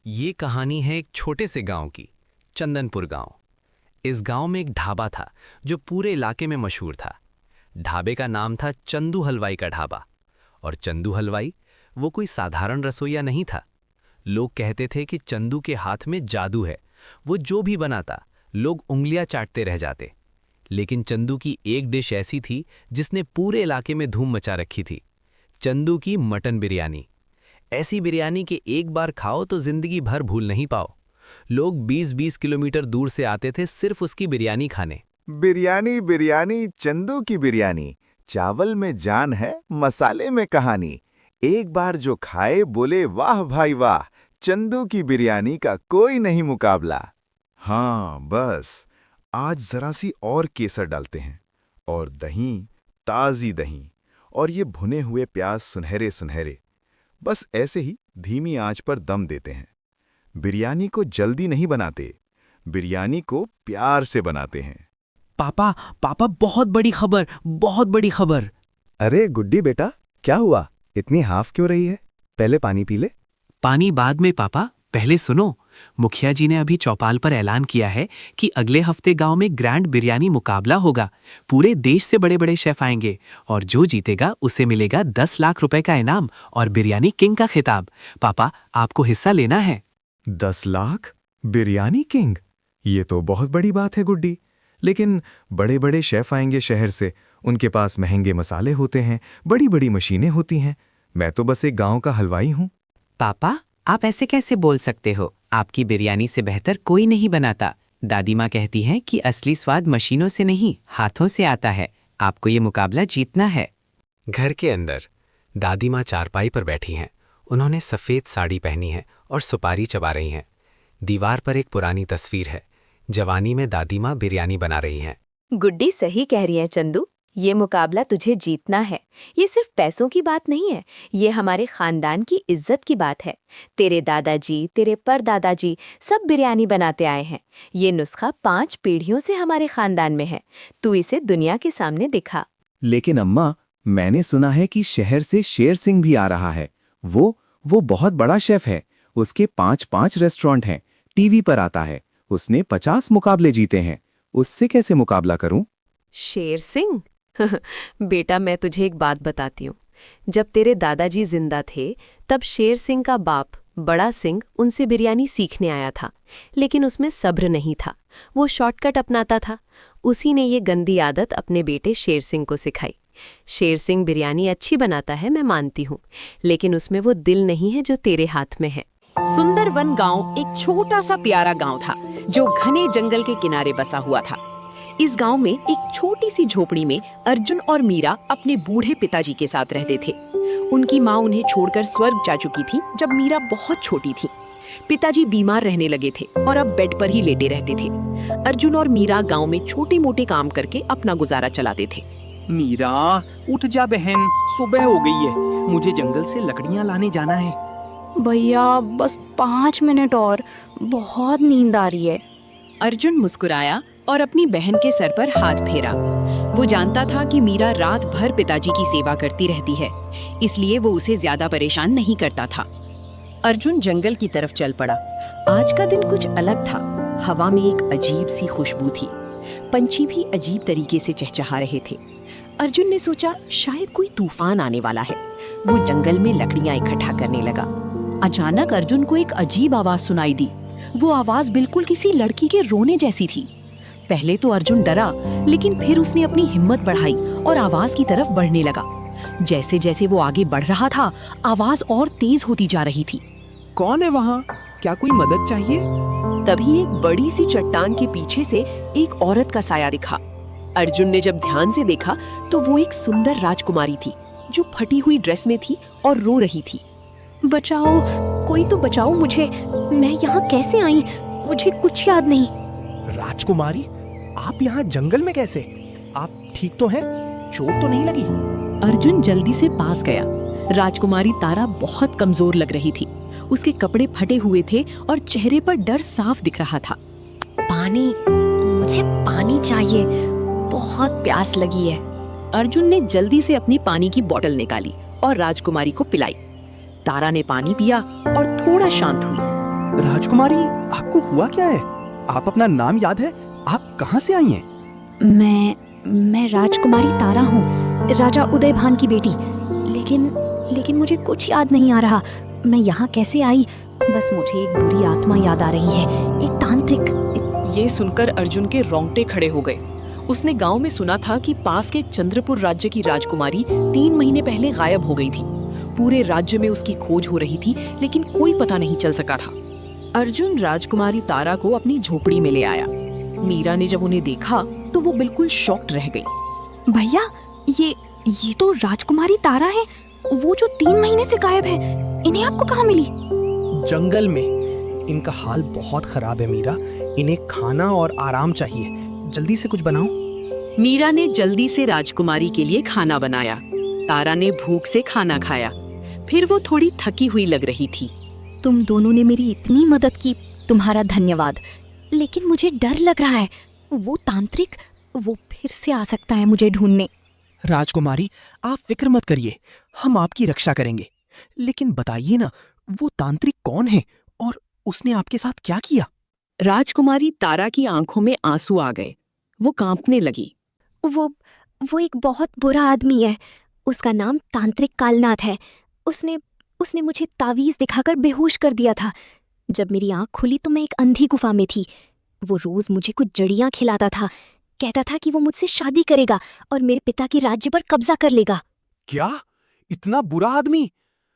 ये कहानी है एक छोटे से गांव की, चंदनपुर गांव। इस गांव में एक ढाबा था जो पूरे इलाके में मशहूर था। ढाबे का नाम था चंदू हलवाई का ढाबा। और चंदू हलवाई वो कोई साधारण रसोइया नहीं था। लोग कहते थे कि चंदू के हाथ में जादू है, वो जो भी बनाता लोग उंगलियां चाटते रह जाते। लेकिन चंदू की एक डिश ऐसी थी जिसने पूरे इलाके में धूम मचा रखी थी, चंदू की मटन बिरयानी। ऐसी बिरयानी के एक बार खाओ तो जिंदगी भर भूल नहीं पाओ। लोग 20-20 किलोमीटर दूर से आते थे सिर्फ उसकी बिरयानी खाने। बिरयानी बिरयानी चंदू की बिरयानी, चावल में जान है मसाले में कहानी। एक बार जो खाए बोले वाह भाई वाह, चंदू की बिरयानी का कोई नहीं मुकाबला। हाँ बस, आज जरा सी और केसर डालते हैं, और दही, ताज़ी दही, और ये भुने हुए प्याज सुनहरे सुनहरे। बस ऐसे ही धीमी आंच पर दम देते हैं। बिरयानी को जल्दी नहीं बनाते, बिरयानी को प्यार से बनाते हैं। पापा पापा, बहुत बड़ी खबर, बहुत बड़ी खबर। अरे गुड्डी बेटा, क्या हुआ? इतनी हाफ क्यों रही है? पहले पानी पी ले। पानी बाद में पापा, पहले सुनो। मुखिया जी ने अभी चौपाल पर ऐलान किया है कि अगले हफ्ते गांव में ग्रैंड बिरयानी मुकाबला होगा। पूरे देश से बड़े बड़े शेफ आएंगे और जो जीतेगा उसे मिलेगा 10 लाख रुपए का इनाम और बिरयानी किंग का खिताब। पापा, आपको हिस्सा लेना है। 10 लाख? बिरयानी किंग? ये तो बहुत बड़ी बात है गुड्डी। लेकिन बड़े बड़े शेफ आएंगे शहर से, उनके पास महंगे मसाले होते हैं, बड़ी बड़ी मशीनें होती हैं। मैं तो बस एक गांव का हलवाई हूँ। पापा, आप ऐसे कैसे बोल सकते हो? आपकी बिरयानी से बेहतर कोई नहीं बनाता। दादी माँ कहती हैं कि असली स्वाद मशीनों से नहीं, हाथों से आता है। आपको ये मुकाबला जीतना है। घर के अंदर दादी माँ चारपाई पर बैठी हैं। उन्होंने सफ़ेद साड़ी पहनी है और सुपारी चबा रही हैं। दीवार पर एक पुरानी तस्वीर है। जवानी में दादी माँ बिरयानी बना रही हैं। गुड्डी सही कह रही है चंदू, ये मुकाबला तुझे जीतना है। ये सिर्फ पैसों की बात नहीं है, ये हमारे खानदान की इज्जत की बात है। तेरे दादाजी, तेरे परदादाजी सब बिरयानी बनाते आए हैं। ये नुस्खा 5 पीढ़ियों से हमारे खानदान में है। तू इसे दुनिया के सामने दिखा। लेकिन अम्मा, मैंने सुना है कि शहर से शेर सिंह भी आ रहा है। वो बहुत बड़ा शेफ है। उसके 5-5 रेस्टोरेंट हैं, टीवी पर आता है। उसने 50 मुकाबले जीते हैं। उससे कैसे मुकाबला करूं? शेर सिंह? बेटा, मैं तुझे एक बात बताती हूँ। जब तेरे दादाजी जिंदा थे तब शेर सिंह का बाप बड़ा सिंह उनसे बिरयानी सीखने आया था, लेकिन उसमें सब्र नहीं था। वो शॉर्टकट अपनाता था। उसी ने ये गंदी आदत अपने बेटे शेर सिंह को सिखाई। शेर सिंह बिरयानी अच्छी बनाता है, मैं मानती हूँ, लेकिन उसमें वो दिल नहीं है जो तेरे हाथ में है। सुंदरवन गांव एक छोटा सा प्यारा गांव था जो घने जंगल के किनारे बसा हुआ था। इस गांव में एक छोटी सी झोपड़ी में अर्जुन और मीरा अपने बूढ़े पिताजी के साथ रहते थे। उनकी माँ उन्हें छोड़कर स्वर्ग जा चुकी थी जब मीरा बहुत छोटी थी। पिताजी बीमार रहने लगे थे और अब बेड पर ही लेटे रहते थे। अर्जुन और मीरा गांव में छोटे मोटे काम करके अपना गुजारा चलाते थे। मीरा, उठ जा बहन, सुबह हो गई है। मुझे जंगल से लकड़ियां लाने जाना है। भैया, बस 5 मिनट और, बहुत नींद आ रही है। अर्जुन मुस्कुराया और अपनी बहन के सर पर हाथ फेरा। वो जानता था कि मीरा रात भर पिताजी की सेवा करती रहती है, इसलिए वो उसे ज्यादा परेशान नहीं करता था। अर्जुन जंगल की तरफ चल पड़ा। आज का दिन कुछ अलग था। हवा में एक अजीब सी खुशबू थी। पंछी भी अजीब तरीके से चहचहा रहे थे। अर्जुन ने सोचा शायद कोई तूफान आने वाला है। वो जंगल में लकड़ियां इकट्ठा करने लगा। अचानक अर्जुन को एक अजीब आवाज सुनाई दी। वो आवाज बिल्कुल किसी लड़की के रोने जैसी थी। पहले तो अर्जुन डरा, लेकिन फिर उसने अपनी हिम्मत बढ़ाई और आवाज की तरफ बढ़ने लगा। जैसे जैसे वो आगे बढ़ रहा था, आवाज और तेज होती जा रही थी। कौन है वहाँ? क्या कोई मदद चाहिए? तभी एक बड़ी सी चट्टान के पीछे से एक औरत का साया दिखा। अर्जुन ने जब ध्यान से देखा तो वो एक सुंदर राजकुमारी थी जो फटी हुई ड्रेस में थी और रो रही थी। बचाओ, कोई तो बचाओ मुझे। मैं यहाँ कैसे आई? मुझे कुछ याद नहीं। राजकुमारी, आप यहाँ जंगल में कैसे? आप ठीक तो हैं? चोट तो नहीं लगी? अर्जुन जल्दी से पास गया। राजकुमारी तारा बहुत कमजोर लग रही थी। उसके कपड़े फटे हुए थे और चेहरे पर डर साफ दिख रहा था। पानी, मुझे पानी चाहिए, बहुत प्यास लगी है। अर्जुन ने जल्दी से अपनी पानी की बोतल निकाली और राजकुमारी को पिलाई। तारा ने पानी पिया और थोड़ा शांत हुई। राजकुमारी, आपको हुआ क्या है? आप अपना नाम याद है? आप कहाँ से आई हैं? मैं राजकुमारी तारा हूँ, राजा उदयभान की बेटी। लेकिन मुझे कुछ याद नहीं आ रहा। मैं यहाँ कैसे आई? बस मुझे एक बुरी आत्मा याद आ रही है, एक तांत्रिक। ये सुनकर अर्जुन के रोंगटे खड़े हो गए। उसने गांव में सुना था कि पास के चंद्रपुर राज्य की राजकुमारी 3 महीने पहले गायब हो गई थी। पूरे राज्य में उसकी खोज हो रही थी, लेकिन कोई पता नहीं चल सका था। अर्जुन राजकुमारी तारा को अपनी झोपड़ी में ले आया। मीरा ने जब उन्हें देखा तो वो बिल्कुल शॉक्ड रह गई। भैया, ये तो राजकुमारी तारा है, वो जो 3 महीने से गायब है। इन्हें आपको कहाँ मिली? जंगल में। इनका हाल बहुत खराब है मीरा। इन्हें खाना और आराम चाहिए। जल्दी से कुछ बनाओ। मीरा ने जल्दी से राजकुमारी के लिए खाना बनाया। तारा ने भूख से खाना खाया। फिर वो थोड़ी थकी हुई लग रही थी। तुम दोनों ने मेरी इतनी मदद की, तुम्हारा धन्यवाद। लेकिन मुझे डर लग रहा है, वो तांत्रिक, वो फिर से आ सकता है मुझे ढूंढने। राजकुमारी, आप फिक्र मत करिए, हम आपकी रक्षा करेंगे। लेकिन बताइए ना, वो तांत्रिक कौन है और उसने आपके साथ क्या किया? राजकुमारी तारा की आंखों में आंसू आ गए। वो कांपने लगी। वो एक बहुत बुरा आदमी है। उसका नाम तांत्रिक कालनाथ है। उसने मुझे तावीज दिखाकर बेहोश कर दिया था। जब मेरी आंख खुली तो मैं एक अंधी गुफा में थी। वो रोज मुझे कुछ जड़ियां खिलाता था। कहता था कि वो मुझसे शादी करेगा और मेरे पिता के राज्य पर कब्जा कर लेगा। क्या? इतना बुरा आदमी?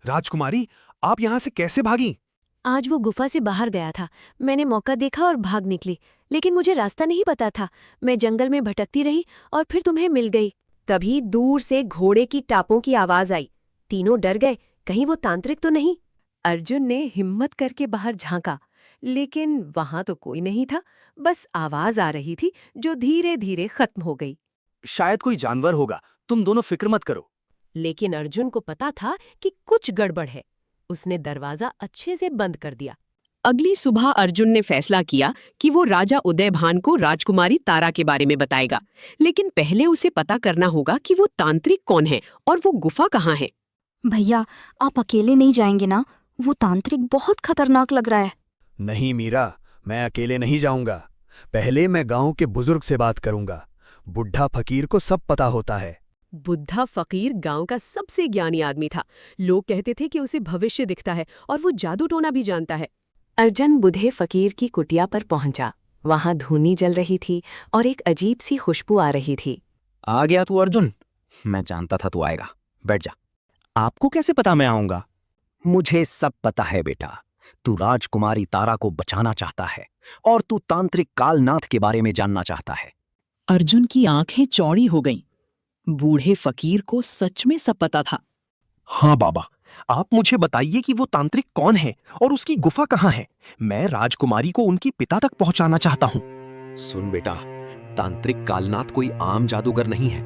राजकुमारी, आप यहाँ से कैसे भागी? आज वो गुफा से बाहर गया था। मैंने मौका देखा और भाग निकली, लेकिन मुझे रास्ता नहीं पता था। मैं जंगल में भटकती रही और फिर तुम्हें मिल गई। तभी दूर से घोड़े की टापों की आवाज आई। तीनों डर गए, कहीं वो तांत्रिक तो नहीं। अर्जुन ने हिम्मत करके बाहर झांका, लेकिन वहां तो कोई नहीं था। बस आवाज आ रही थी जो धीरे धीरे खत्म हो गई। शायद कोई जानवर होगा, तुम दोनों फिक्र मत करो। लेकिन अर्जुन को पता था कि कुछ गड़बड़ है। उसने दरवाजा अच्छे से बंद कर दिया। अगली सुबह अर्जुन ने फैसला किया कि वो राजा उदयभान को राजकुमारी तारा के बारे में बताएगा। लेकिन पहले उसे पता करना होगा कि वो तांत्रिक कौन है और वो गुफा कहाँ है। भैया, आप अकेले नहीं जाएंगे ना? वो तांत्रिक बहुत खतरनाक लग रहा है। नहीं मीरा, मैं अकेले नहीं जाऊंगा। पहले मैं गांव के बुजुर्ग से बात करूंगा। बुढ़ा फकीर को सब पता होता है। बुद्धा फकीर गांव का सबसे ज्ञानी आदमी था। लोग कहते थे कि उसे भविष्य दिखता है और वो जादू टोना भी जानता है। अर्जुन बूढ़े फकीर की कुटिया पर पहुंचा। वहां धूनी जल रही थी और एक अजीब सी खुशबू आ रही थी। आ गया तू अर्जुन? मैं जानता था तू आएगा। बैठ जा। आपको कैसे पता मैं आऊंगा? मुझे सब पता है बेटा। तू राजकुमारी तारा को बचाना चाहता है और तू तांत्रिक कालनाथ के बारे में जानना चाहता है। अर्जुन की आंखें चौड़ी हो गईं। बूढ़े फकीर को सच में सब पता था। हाँ बाबा, आप मुझे बताइए कि वो तांत्रिक कौन है और उसकी गुफा कहाँ है। मैं राजकुमारी को उनकी पिता तक पहुंचाना चाहता हूँ। सुन बेटा, तांत्रिक कालनाथ कोई आम जादूगर नहीं है।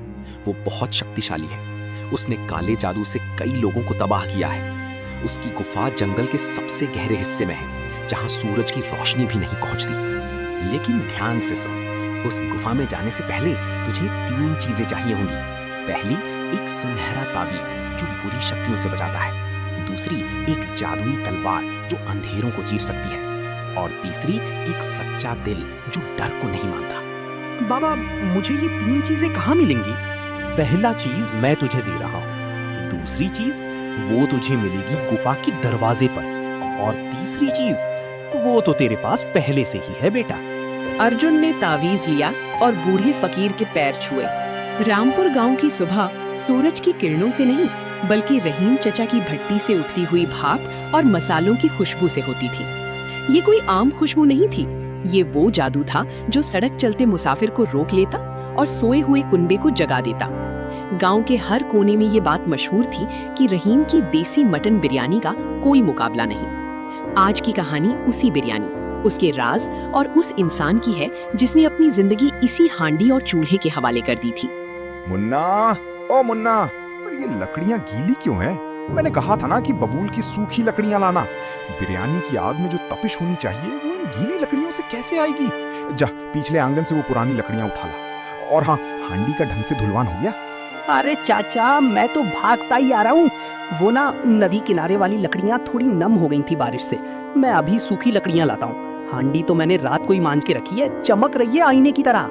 वो बहुत शक्तिशाली है। उसने काले जादू से कई लोगों को तबाह किया है। उसकी गुफा जंगल के सबसे गहरे हिस्से में है, जहां सूरज की रोशनी भी नहीं पहुंचती। लेकिन ध्यान से सुन, उस गुफा में जाने से पहले तुझे 3 चीजें चाहिए होंगी। पहली, एक सुनहरा ताबीज जो बुरी शक्तियों से बचाता है। दूसरी, एक जादुई तलवार जो अंधेरों को चीर सकती है। और तीसरी, एक सच्चा दिल जो डर को नहीं मानता। बाबा, मुझे ये 3 चीजें कहाँ मिलेंगी? पहला चीज मैं तुझे दे रहा हूँ। दूसरी चीज वो तुझे मिलेगी गुफा के दरवाजे पर। और तीसरी चीज वो तो तेरे पास पहले से ही है बेटा। अर्जुन ने तावीज लिया और बूढ़े फकीर के पैर छुए। रामपुर गांव की सुबह सूरज की किरणों से नहीं, बल्कि रहीम चचा की भट्टी से उठती हुई भाप और मसालों की खुशबू से होती थी। ये कोई आम खुशबू नहीं थी। ये वो जादू था जो सड़क चलते मुसाफिर को रोक लेता और सोए हुए कुनबे को जगा देता। गांव के हर कोने में ये बात मशहूर थी कि रहीम की देसी मटन बिरयानी का कोई मुकाबला नहीं। आज की कहानी उसी बिरयानी, उसके राज और उस इंसान की है जिसने अपनी जिंदगी इसी हांडी और चूल्हे के हवाले कर दी थी। मुन्ना, ओ मुन्ना, ये लकड़ियां गीली क्यों हैं? मैंने कहा था ना कि बबूल की सूखी लकड़ियां लाना। बिरयानी की आग में जो तपिश होनी चाहिए वो इन गीली लकड़ियों से कैसे आएगी? जा पिछले आंगन से वो पुरानी लकड़ियां उठा ला। और हाँ, हांडी का ढंग से धुलवान हो गया? अरे चाचा, मैं तो भागता ही आ रहा हूँ। वो ना नदी किनारे वाली लकड़ियाँ थोड़ी नम हो गई थी बारिश से। मैं अभी सूखी लकड़ियाँ लाता हूँ। हांडी तो मैंने रात को ही मांझ के रखी है, चमक रही है आईने की तरह।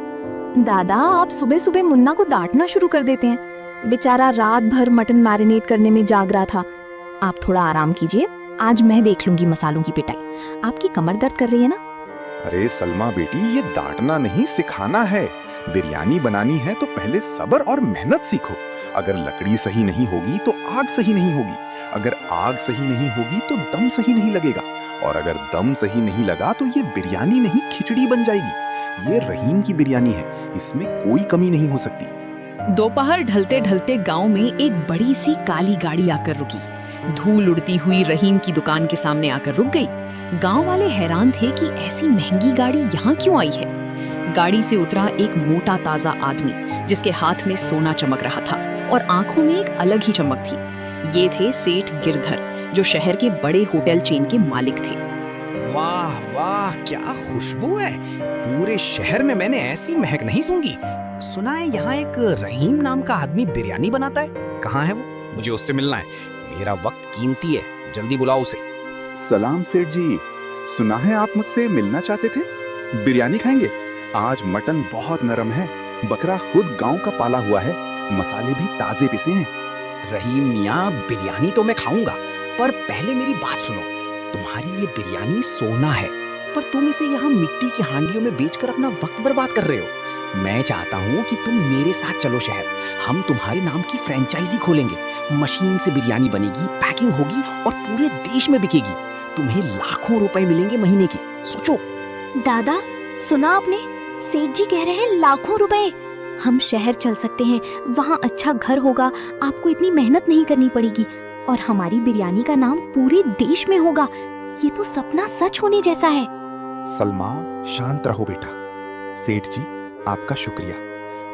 दादा, आप सुबह सुबह मुन्ना को डांटना शुरू कर देते हैं। बेचारा रात भर मटन मैरिनेट करने में जाग रहा था। आप थोड़ा आराम कीजिए, आज मैं देख लूंगी मसालों की पिटाई। आपकी कमर दर्द कर रही है ना? अरे सलमा बेटी, ये डांटना नहीं सिखाना है। बिरयानी बनानी है तो पहले सब्र और मेहनत सीखो। अगर लकड़ी सही नहीं होगी तो आग सही नहीं होगी, अगर आग सही नहीं होगी तो दम सही नहीं लगेगा, और अगर दम सही नहीं लगा तो ये बिरयानी नहीं खिचड़ी बन जाएगी। ये रहीम की बिरयानी है, इसमें कोई कमी नहीं हो सकती। दोपहर ढलते ढलते गांव में एक बड़ी सी काली गाड़ी आकर रुकी। धूल उड़ती हुई रहीम की दुकान के सामने आकर रुक गई। गांव वाले हैरान थे कि ऐसी महंगी गाड़ी यहाँ क्यों आई है। गाड़ी से उतरा एक मोटा ताजा आदमी जिसके हाथ में सोना चमक रहा था और आंखों में एक अलग ही चमक थी। ये थे सेठ गिरधर, जो शहर के बड़े होटल चेन के मालिक थे। वाह वाह, क्या खुशबू है। पूरे शहर में मैंने ऐसी महक नहीं सूंघी। सुना है यहाँ एक रहीम नाम का आदमी बिरयानी बनाता है। कहाँ है वो? मुझे उससे मिलना है। मेरा वक्त कीमती है, जल्दी बुलाओ उसे। सलाम सेठ जी, सुना है आप मुझसे मिलना चाहते थे। बिरयानी खाएंगे? आज मटन बहुत नरम है, बकरा खुद गांव का पाला हुआ है, मसाले भी ताजे पिसे हैं। रहीम मियाँ, बिरयानी तो मैं खाऊंगा, पर पहले मेरी बात सुनो। तुम्हारी ये बिरयानी सोना है, पर तुम इसे यहाँ मिट्टी की हांडियों में बेचकर अपना वक्त बर्बाद कर रहे हो। मैं चाहता हूँ कि तुम मेरे साथ चलो शहर। हम तुम्हारे नाम की फ्रेंचाइजी खोलेंगे। मशीन से बिरयानी बनेगी, पैकिंग होगी और पूरे देश में बिकेगी। तुम्हें लाखों रुपए मिलेंगे महीने के। सोचो। दादा, सुना आपने? सेठ जी कह रहे हैं लाखों रुपए। हम शहर चल सकते हैं, वहाँ अच्छा घर होगा, आपको इतनी मेहनत नहीं करनी पड़ेगी और हमारी बिरयानी का नाम पूरे देश में होगा। ये तो सपना सच होने जैसा है। सलमा, शांत रहो बेटा। सेठ जी, आपका शुक्रिया,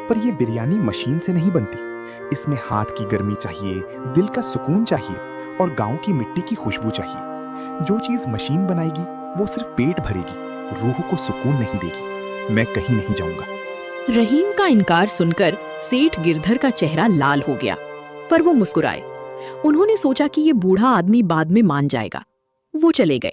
पर ये बिरयानी मशीन से नहीं बनती। इसमें हाथ की गर्मी चाहिए, दिल का सुकून चाहिए और गांव की मिट्टी की खुशबू चाहिए। जो चीज मशीन बनाएगी वो सिर्फ पेट भरेगी, रूह को सुकून नहीं देगी। मैं कहीं नहीं जाऊंगा। रहीम का इनकार सुनकर सेठ गिरधर का चेहरा लाल हो गया, पर वो मुस्कुराए। उन्होंने सोचा कि ये बूढ़ा आदमी बाद में मान जाएगा। वो चले गए।